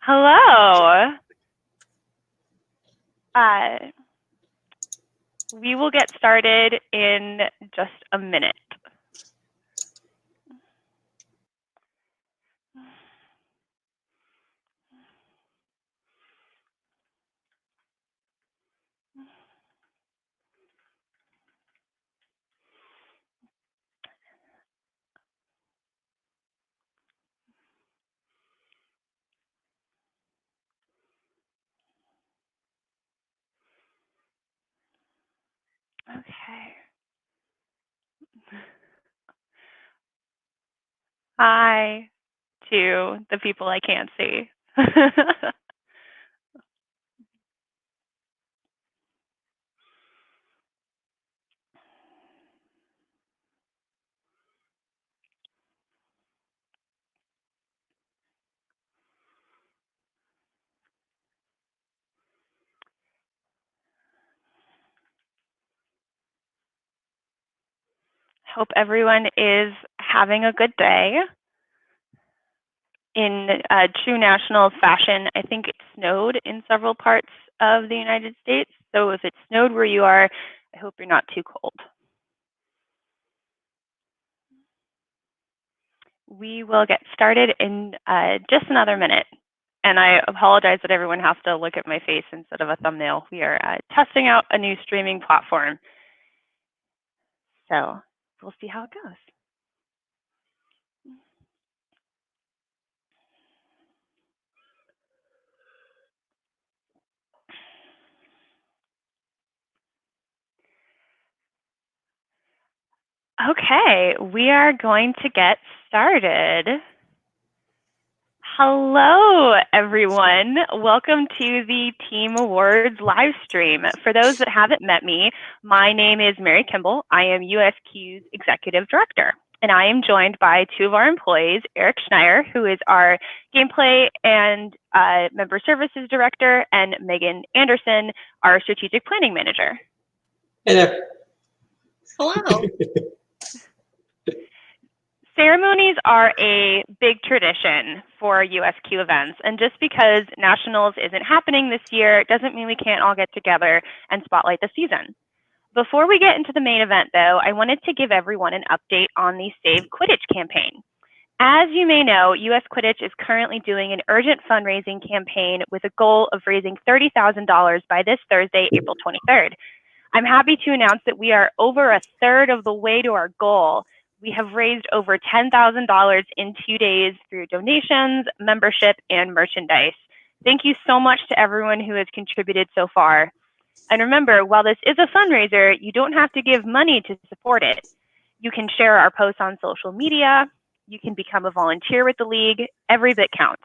Hello. We will get started in just a minute. Okay. Hi to the people I can't see. Hope everyone is having a good day. In true national fashion, I think it snowed in several parts of the United States. So if it snowed where you are, I hope you're not too cold. We will get started in just another minute. And I apologize that everyone has to look at my face instead of a thumbnail. We are testing out a new streaming platform. So we'll see how it goes. Okay, we are going to get started. Hello, everyone. Welcome to the Team Awards live stream. For those that haven't met me, my name is Mary Kimball. I am USQ's Executive Director, and I am joined by two of our employees, Eric Schneier, who is our Gameplay and Member Services Director, and Megan Anderson, our Strategic Planning Manager. Hey there. Hello. Ceremonies are a big tradition for USQ events, and just because Nationals isn't happening this year doesn't mean we can't all get together and spotlight the season. Before we get into the main event, though, I wanted to give everyone an update on the Save Quidditch campaign. As you may know, US Quidditch is currently doing an urgent fundraising campaign with a goal of raising $30,000 by this Thursday, April 23rd. I'm happy to announce that we are over a third of the way to our goal. We have raised over $10,000 in 2 days through donations, membership, and merchandise. Thank you so much to everyone who has contributed so far. And remember, while this is a fundraiser, you don't have to give money to support it. You can share our posts on social media. You can become a volunteer with the league. Every bit counts.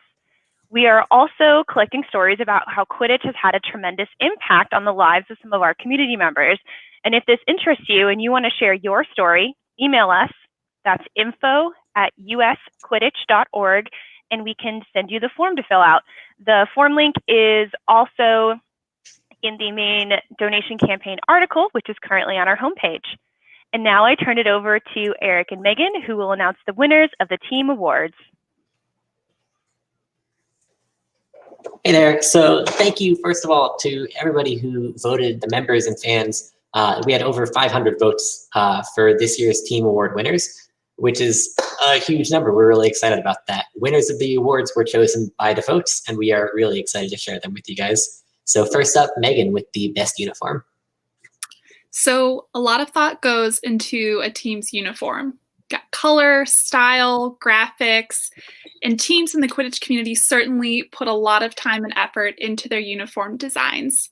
We are also collecting stories about how Quidditch has had a tremendous impact on the lives of some of our community members. And if this interests you and you want to share your story, email us. That's info@usquidditch.org, and we can send you the form to fill out. The form link is also in the main donation campaign article, which is currently on our homepage. And now I turn it over to Eric and Megan, who will announce the winners of the team awards. Hey there. So thank you, first of all, to everybody who voted, the members and fans. We had over 500 votes for this year's team award winners, which is a huge number. We're really excited about that. Winners of the awards were chosen by the votes, and we are really excited to share them with you guys. So first up, Megan with the best uniform. So a lot of thought goes into a team's uniform. Got color, style, graphics, and teams in the Quidditch community certainly put a lot of time and effort into their uniform designs.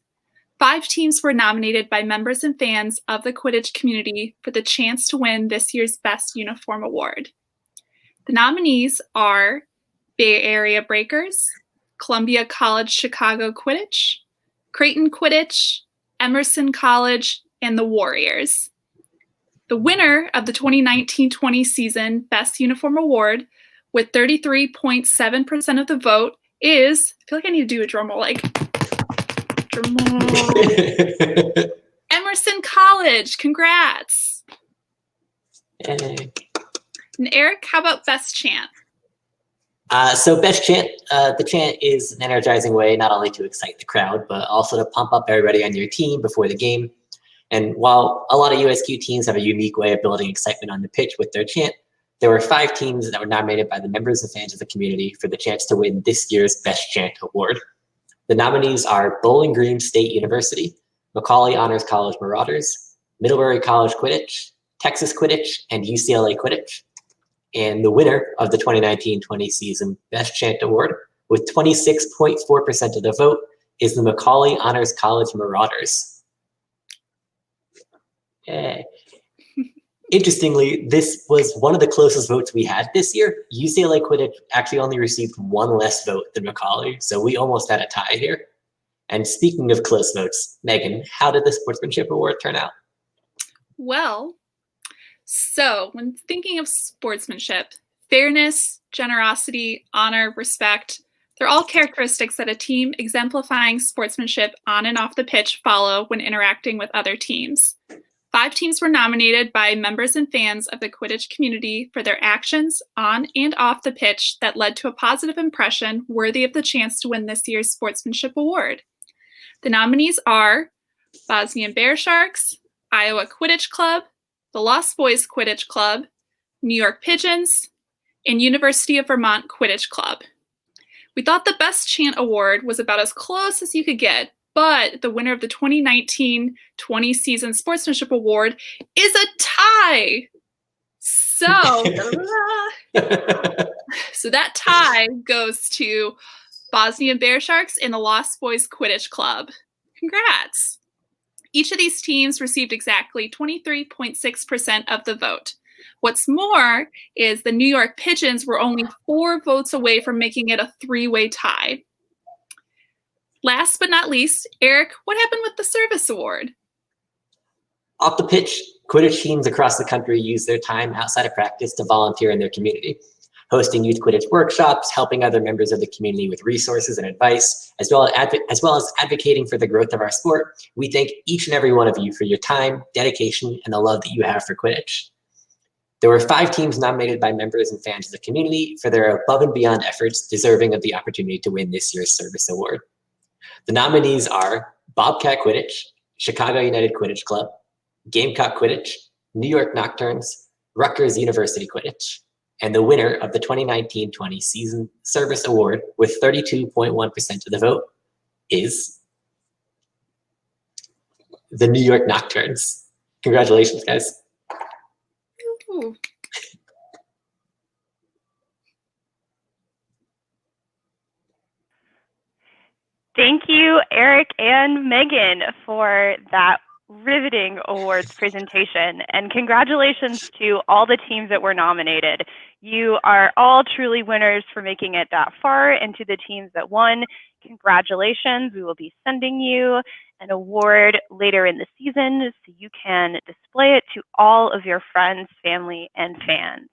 5 teams were nominated by members and fans of the Quidditch community for the chance to win this year's Best Uniform Award. The nominees are Bay Area Breakers, Columbia College Chicago Quidditch, Creighton Quidditch, Emerson College, and the Warriors. The winner of the 2019-20 season Best Uniform Award with 33.7% of the vote is, I feel like I need to do a drum roll, like, drum roll. Emerson College, congrats. Yay. And Eric, how about Best Chant? So best chant, the chant is an energizing way not only to excite the crowd, but also to pump up everybody on your team before the game. And while a lot of USQ teams have a unique way of building excitement on the pitch with their chant, there were 5 teams that were nominated by the members and fans of the community for the chance to win this year's Best Chant Award. The nominees are Bowling Green State University, Macaulay Honors College Marauders, Middlebury College Quidditch, Texas Quidditch, and UCLA Quidditch. And the winner of the 2019-20 season Best Chant Award, with 26.4% of the vote, is the Macaulay Honors College Marauders. Interestingly, this was one of the closest votes we had this year. UCLA Quidditch actually only received 1 less vote than Macaulay, so we almost had a tie here. And speaking of close votes, Megan, how did the Sportsmanship Award turn out? Well, so when thinking of sportsmanship, fairness, generosity, honor, respect, they're all characteristics that a team exemplifying sportsmanship on and off the pitch follow when interacting with other teams. 5 teams were nominated by members and fans of the Quidditch community for their actions on and off the pitch that led to a positive impression worthy of the chance to win this year's Sportsmanship Award. The nominees are Bosnyan Bearsharks, Iowa Quidditch Club, the Lost Boys Quidditch Club, New York Pigeons, and University of Vermont Quidditch Club. We thought the Best Chant Award was about as close as you could get, but the winner of the 2019-20 season Sportsmanship Award is a tie. So, so that tie goes to Bosnyan Bearsharks and the Lost Boys Quidditch Club. Congrats. Each of these teams received exactly 23.6% of the vote. What's more is the New York Pigeons were only 4 votes away from making it a 3-way tie. Last but not least, Eric, what happened with the Service Award? Off the pitch, Quidditch teams across the country use their time outside of practice to volunteer in their community, hosting youth Quidditch workshops, helping other members of the community with resources and advice, as well as advocating for the growth of our sport. We thank each and every one of you for your time, dedication, and the love that you have for Quidditch. There were 5 teams nominated by members and fans of the community for their above and beyond efforts, deserving of the opportunity to win this year's Service Award. The nominees are Bobcat Quidditch, Chicago United Quidditch Club, Gamecock Quidditch, New York Nocturns, Rutgers University Quidditch, and the winner of the 2019-20 season Service Award with 32.1% of the vote is the New York Nocturns. Congratulations, guys. Ooh. Thank you, Eric and Megan, for that riveting awards presentation. And congratulations to all the teams that were nominated. You are all truly winners for making it that far, and to the teams that won, congratulations. We will be sending you an award later in the season so you can display it to all of your friends, family, and fans.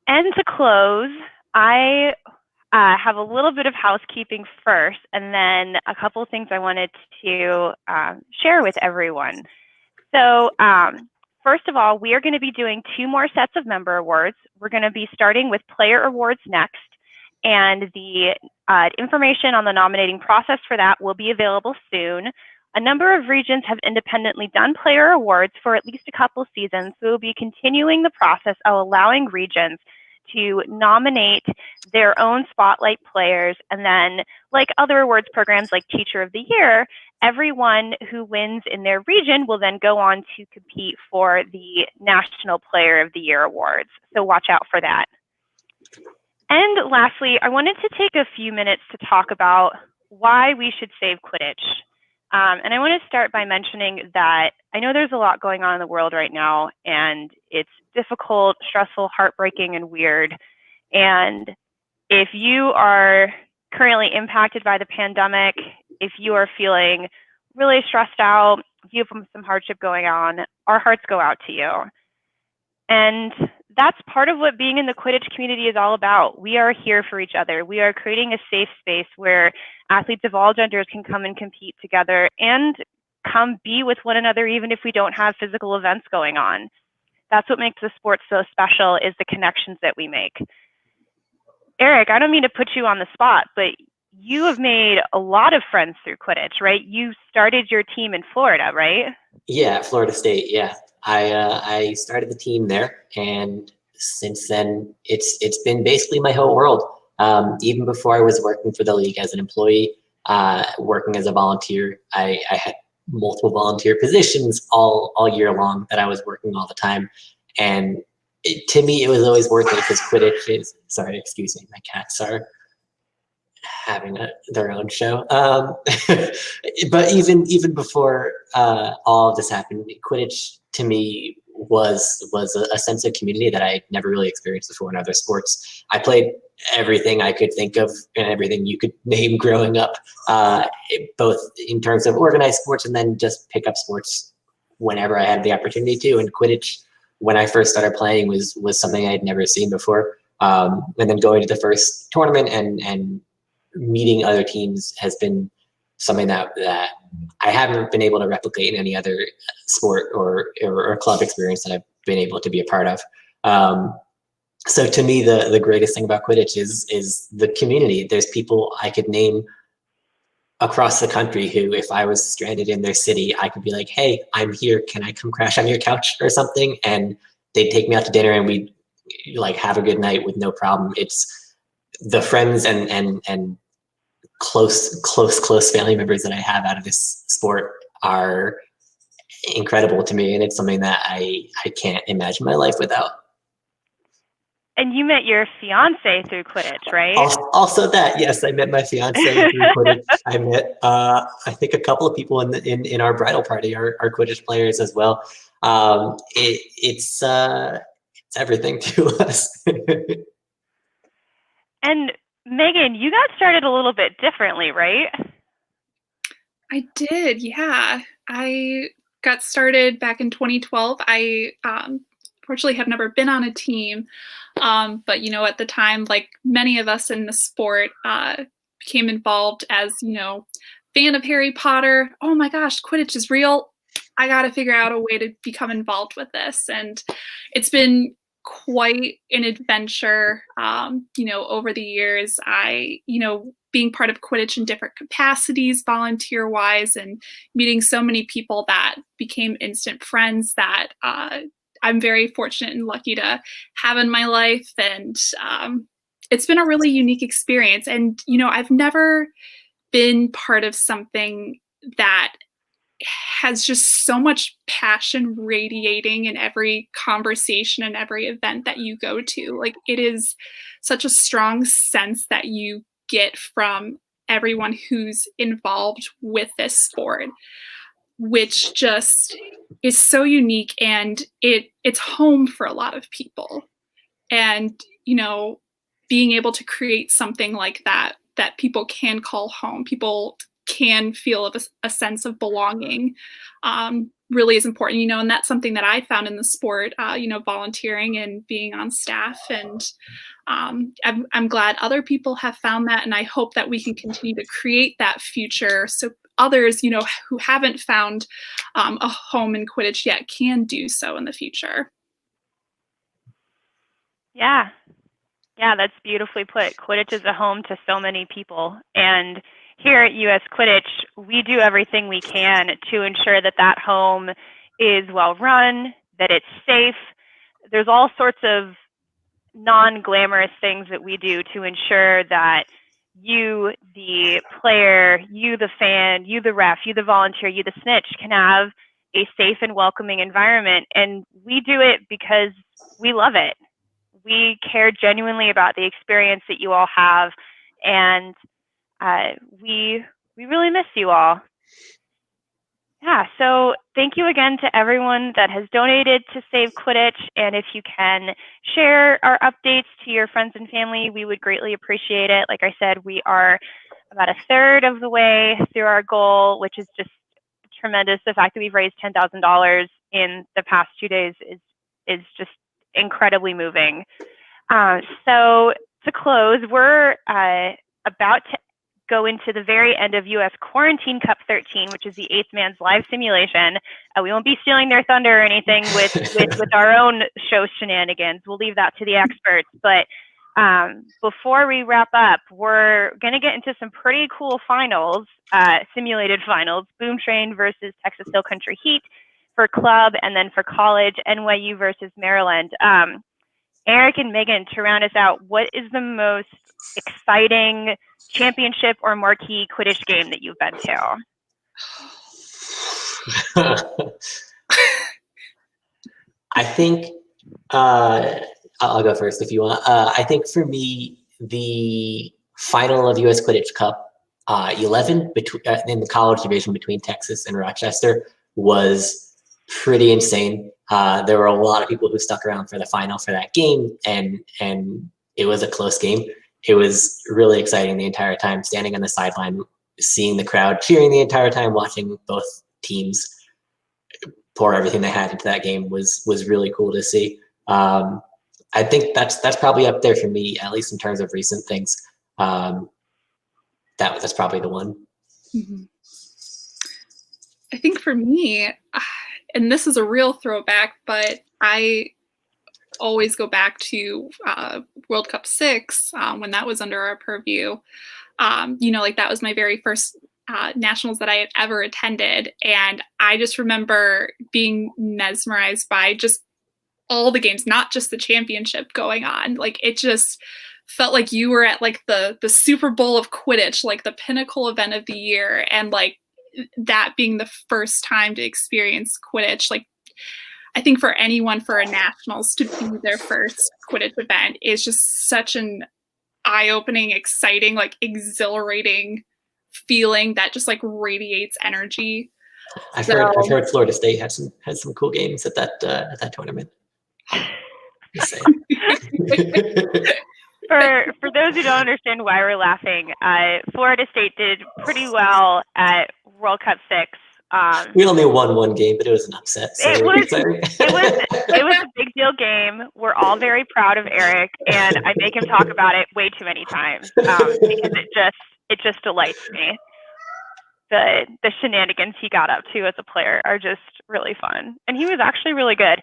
And to close, I have a little bit of housekeeping first, and then a couple of things I wanted to share with everyone. So first of all, we are going to be doing 2 more sets of member awards. We're going to be starting with player awards next, and the information on the nominating process for that will be available soon. A number of regions have independently done player awards for at least a couple seasons, so we'll be continuing the process of allowing regions to nominate their own spotlight players, and then, like other awards programs like Teacher of the Year, everyone who wins in their region will then go on to compete for the National Player of the Year awards. So watch out for that. And lastly, I wanted to take a few minutes to talk about why we should save Quidditch. And I want to start by mentioning that I know there's a lot going on in the world right now, and it's difficult, stressful, heartbreaking, and weird. And if you are currently impacted by the pandemic, if you are feeling really stressed out, if you have some hardship going on, our hearts go out to you. And that's part of what being in the Quidditch community is all about. We are here for each other. We are creating a safe space where athletes of all genders can come and compete together and come be with one another even if we don't have physical events going on. That's what makes the sport so special, is the connections that we make. Eric, I don't mean to put you on the spot, but you have made a lot of friends through Quidditch, right? You started your team in Florida, right? Yeah, Florida State. Yeah, I started the team there, and since then it's been basically my whole world. Even before I was working for the league as an employee, working as a volunteer, I had multiple volunteer positions all year long that I was working all the time, and to me it was always worth it because Quidditch is. Sorry, excuse me, my cats are having their own show. But even before all of this happened, Quidditch to me was a sense of community that I never really experienced before in other sports. I played everything I could think of and everything you could name growing up, both in terms of organized sports and then just pick up sports whenever I had the opportunity to. And Quidditch, when I first started playing, was something I had never seen before. And then going to the first tournament and meeting other teams has been something that I haven't been able to replicate in any other sport or club experience that I've been able to be a part of. So to me, the greatest thing about Quidditch is the community. There's people I could name across the country who, if I was stranded in their city, I could be like, hey, I'm here. Can I come crash on your couch or something? And they'd take me out to dinner and we'd like have a good night with no problem. It's the friends and close family members that I have out of this sport are incredible to me, and it's something that I can't imagine my life without. And you met your fiance through Quidditch, right? Also that, yes, I met my fiance through Quidditch. I met I think a couple of people in our bridal party are Quidditch players as well. It's everything to us. And Megan, you got started a little bit differently, right? I did, yeah. I got started back in 2012. I fortunately have never been on a team, but at the time, like many of us in the sport, became involved as fan of Harry Potter. Oh my gosh, Quidditch is real. I got to figure out a way to become involved with this, and it's been quite an adventure. Over the years, I being part of Quidditch in different capacities, volunteer wise, and meeting so many people that became instant friends that I'm very fortunate and lucky to have in my life. And it's been a really unique experience. And, I've never been part of something that has just so much passion radiating in every conversation and every event that you go to. Like, it is such a strong sense that you get from everyone who's involved with this sport, which just is so unique, and it's home for a lot of people. And being able to create something like that people can call home, people can feel a sense of belonging, really is important, and that's something that I found in the sport, volunteering and being on staff. And I'm glad other people have found that, and I hope that we can continue to create that future so others, who haven't found a home in Quidditch yet can do so in the future. Yeah, that's beautifully put. Quidditch is a home to so many people, and here at US Quidditch, we do everything we can to ensure that that home is well run, that it's safe. There's all sorts of non-glamorous things that we do to ensure that you, the player, you, the fan, you, the ref, you, the volunteer, you, the snitch, can have a safe and welcoming environment. And we do it because we love it. We care genuinely about the experience that you all have, and we really miss you all. Yeah, so thank you again to everyone that has donated to Save Quidditch, and if you can share our updates to your friends and family, we would greatly appreciate it. Like I said, we are about a third of the way through our goal, which is just tremendous. The fact that we've raised $10,000 in the past 2 days is just incredibly moving. So to close, we're about to go into the very end of US Quarantine Cup 13, which is the Eighth Man's live simulation. We won't be stealing their thunder or anything with our own show shenanigans. We'll leave that to the experts. But Before we wrap up, we're going to get into some pretty cool finals, simulated finals, Boom Train versus Texas Hill Country Heat for club, and then for college, NYU versus Maryland. Eric and Megan, to round us out, what is the most exciting championship or marquee Quidditch game that you've been to? I think I'll go first if you want. I think for me, the final of US Quidditch Cup 11 in the college division between Texas and Rochester was pretty insane. There were a lot of people who stuck around for the final for that game, and it was a close game. It was really exciting the entire time, standing on the sideline, seeing the crowd cheering the entire time, watching both teams pour everything they had into that game was really cool to see. I think that's probably up there for me, at least in terms of recent things. That's probably the one. Mm-hmm. I think for me, and this is a real throwback, but I always go back to World Cup 6 when that was under our purview. That was my very first nationals that I had ever attended. And I just remember being mesmerized by just all the games, not just the championship going on. Like, it just felt like you were at like the Super Bowl of Quidditch, like the pinnacle event of the year. And like that being the first time to experience Quidditch, like I think for anyone for a nationals to be their first Quidditch event is just such an eye-opening, exciting, like exhilarating feeling that just like radiates energy. I've heard Florida State had some cool games at that tournament. For those who don't understand why we're laughing, Florida State did pretty well at World Cup 6. We only won one game, but it was an upset. So it was a big deal game. We're all very proud of Eric, and I make him talk about it way too many times because it just delights me. The shenanigans he got up to as a player are just really fun, and he was actually really good.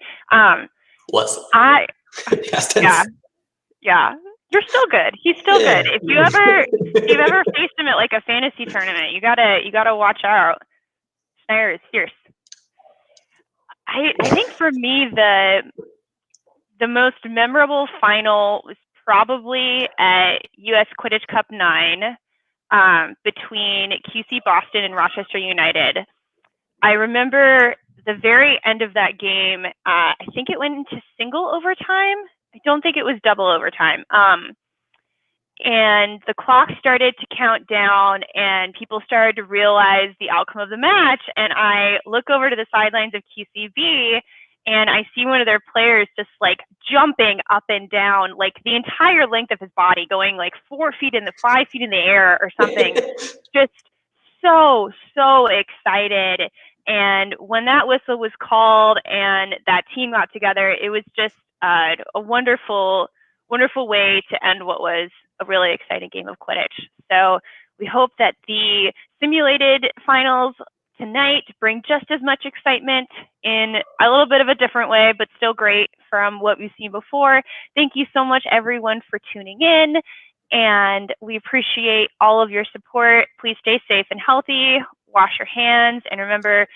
Yeah. You're still good. He's still good. If you've ever faced him at like a fantasy tournament, you gotta watch out. Schneider is fierce. I think for me the most memorable final was probably at US Quidditch Cup 9 between QC Boston and Rochester United. I remember the very end of that game. I think it went into single overtime. I don't think it was double overtime. And the clock started to count down and people started to realize the outcome of the match. And I look over to the sidelines of QCB and I see one of their players just like jumping up and down, like the entire length of his body, going like 5 feet in the air or something. Just so excited. And when that whistle was called and that team got together, it was just a wonderful way to end what was a really exciting game of Quidditch. So we hope that the simulated finals tonight bring just as much excitement in a little bit of a different way, but still great from what we've seen before. Thank you so much, everyone, for tuning in, and we appreciate all of your support. Please stay safe and healthy, wash your hands, and remember,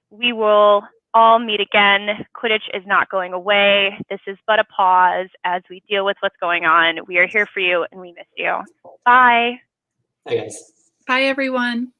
we will all meet again. Quidditch is not going away. This is but a pause as we deal with what's going on. We are here for you and we miss you. Bye. Bye, guys. Bye, everyone.